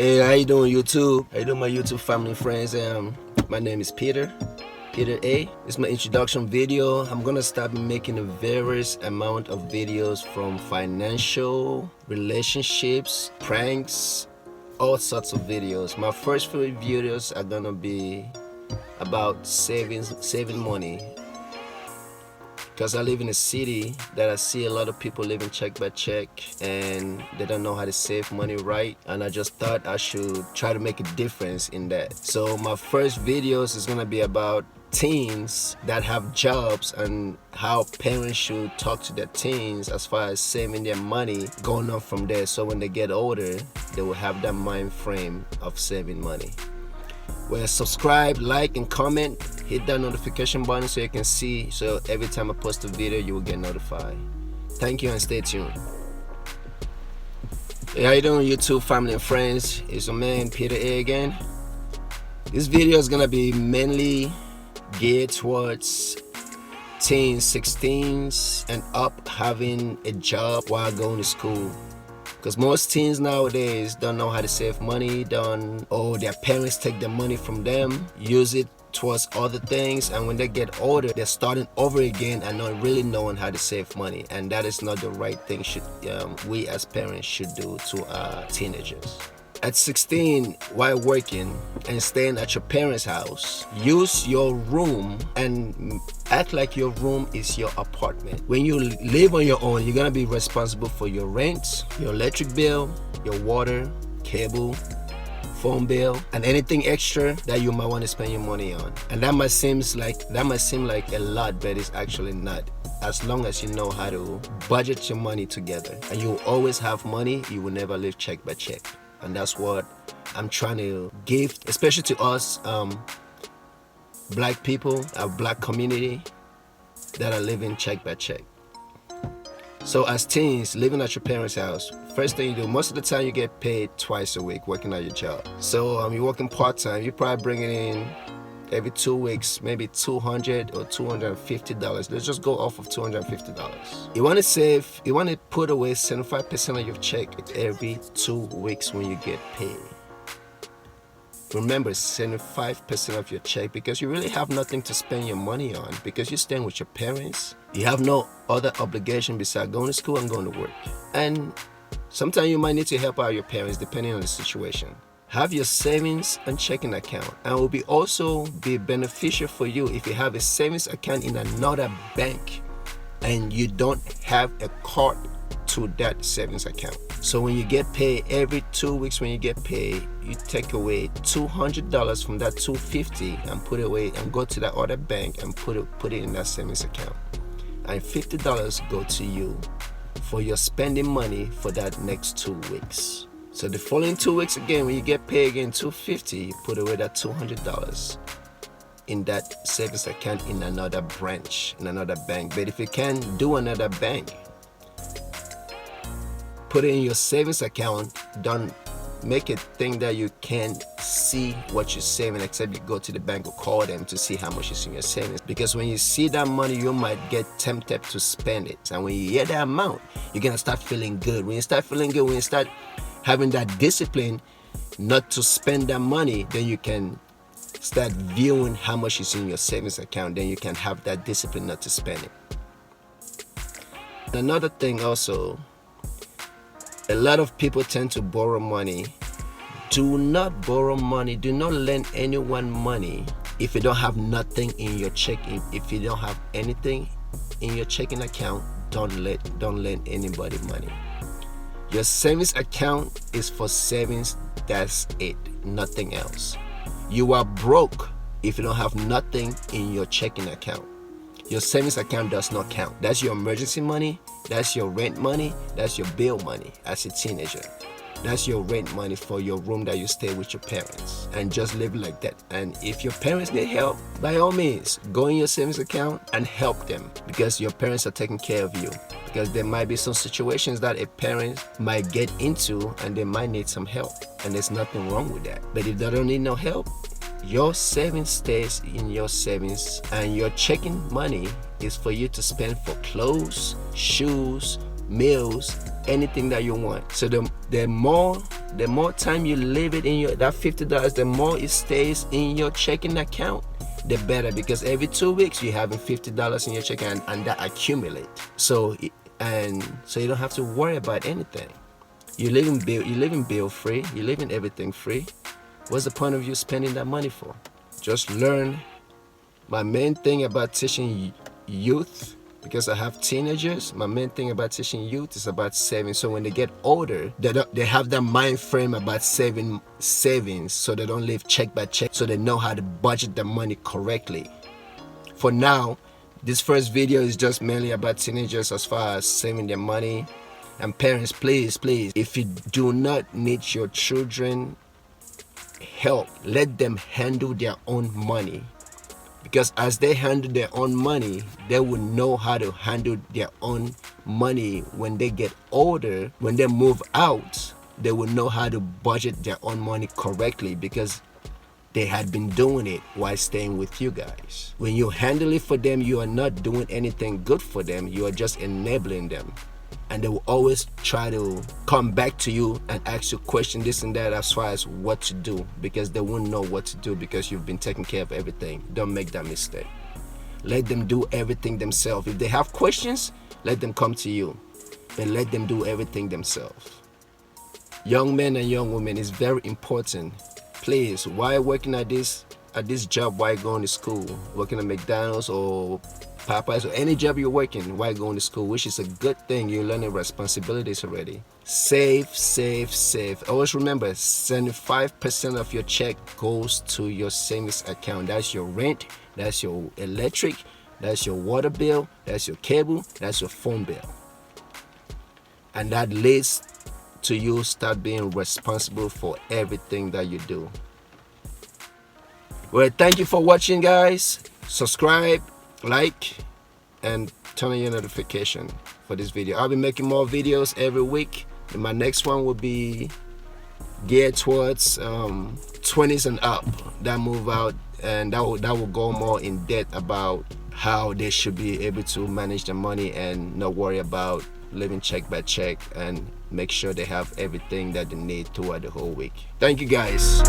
Hey, how you doing, YouTube? How you doing, my YouTube family and friends? My name is Peter A. This is my introduction video. I'm gonna start making a various amount of videos from financial, relationships, pranks, all sorts of videos. My first few videos are gonna be about saving money, because I live in a city that I see a lot of people living check by check and they don't know how to save money right, and I just thought I should try to make a difference in that. So my first videos is gonna be about teens that have jobs and how parents should talk to their teens as far as saving their money, going on from there, so when they get older they will have that mind frame of saving money. Well, subscribe, like, and comment. Hit that notification button so you can see, so every time I post a video you will get notified. Thank you and stay tuned. Hey, how you doing, YouTube family and friends? It's your man Peter A again. This video is gonna be mainly geared towards teens, 16s and up, having a job while going to school. Because most teens nowadays don't know how to save money, their parents take the money from them, use it towards other things, and when they get older they're starting over again and not really knowing how to save money, and that is not the right thing we as parents should do to our teenagers. At 16, while working and staying at your parents' house, use your room and act like your room is your apartment. When you live on your own, you're gonna be responsible for your rent, your electric bill, your water, cable, phone bill, and anything extra that you might want to spend your money on. And that might seem like a lot, but it's actually not. As long as you know how to budget your money together, and you will always have money, you will never live check by check. And that's what I'm trying to give, especially to us black people, our black community that are living check by check. So as teens living at your parents' house, first thing you do, most of the time you get paid twice a week working at your job. So you're working part-time, you're probably bringing in every 2 weeks maybe $200 or $250. Let's just go off of $250. You want to save, you want to put away 75% of your check every 2 weeks when you get paid. Remember, 75% of your check, because you really have nothing to spend your money on, because you're staying with your parents. You have no other obligation besides going to school and going to work. And sometimes you might need to help out your parents depending on the situation. Have your savings and checking account, and it will also be beneficial for you if you have a savings account in another bank and you don't have a card to that savings account. So when you get paid every 2 weeks, when you get paid, you take away $200 from that $250 and put it away and go to that other bank and put it in that savings account, and $50 go to you for your spending money for that next 2 weeks. So the following 2 weeks again, when you get paid again $250, you put away that $200 in that savings account in another branch, in another bank. But if you can't do another bank, put it in your savings account. Don't make it think that you can't see what you're saving, except you go to the bank or call them to see how much is in your savings. Because when you see that money, you might get tempted to spend it. And when you hear that amount, you're gonna start feeling good. When you start feeling good, when you start having that discipline not to spend that money, then you can start viewing how much is in your savings account. Then you can have that discipline not to spend it. Another thing also, a lot of people tend to borrow money. Do not borrow money. Do not lend anyone money if you don't have nothing in your checking. If you don't have anything in your checking account, don't lend anybody money. Your savings account is for savings, that's it, nothing else. You are broke if you don't have nothing in your checking account. Your savings account does not count. That's your emergency money, that's your rent money, that's your bill money as a teenager. That's your rent money for your room that you stay with your parents, and just live like that. And if your parents need help, by all means, go in your savings account and help them, because your parents are taking care of you. Because there might be some situations that a parent might get into and they might need some help, and there's nothing wrong with that. But if they don't need no help, your savings stays in your savings, and your checking money is for you to spend for clothes, shoes, meals, anything that you want. So the more The more time you leave it in your that $50, the more it stays in your checking account, the better, because every 2 weeks you're having $50 in your checking and that accumulate. So you don't have to worry about anything. You're living bill free, you're living everything free. What's the point of you spending that money for? Just learn. My main thing about teaching youth, because I have teenagers, my main thing about teaching youth is about saving. So when they get older, they have that mind frame about savings, so they don't live check by check, so they know how to budget the money correctly. For now, this first video is just mainly about teenagers as far as saving their money. And parents, please, if you do not need your children help, let them handle their own money. Because as they handle their own money, they will know how to handle their own money when they get older. When they move out, they will know how to budget their own money correctly, because they had been doing it while staying with you guys. When you handle it for them, you are not doing anything good for them. You are just enabling them. And they will always try to come back to you and ask you questions, this and that, as far as what to do, because they won't know what to do because you've been taking care of everything. Don't make that mistake. Let them do everything themselves. If they have questions, let them come to you, but let them do everything themselves. Young men and young women, it's very important. Please, while working at this job, while going to school, working at McDonald's or Popeyes or any job you're working while going to school, which is a good thing, you're learning responsibilities already. Save. Always remember, 75% of your check goes to your savings account. That's your rent, that's your electric, that's your water bill, that's your cable, that's your phone bill. And that leads to you start being responsible for everything that you do. Well, thank you for watching, guys. Subscribe, like, and turn on your notification for this video. I'll be making more videos every week, and my next one will be geared towards 20s and up that move out, and that will go more in depth about how they should be able to manage their money and not worry about living check by check, and make sure they have everything that they need throughout the whole week. Thank you, guys.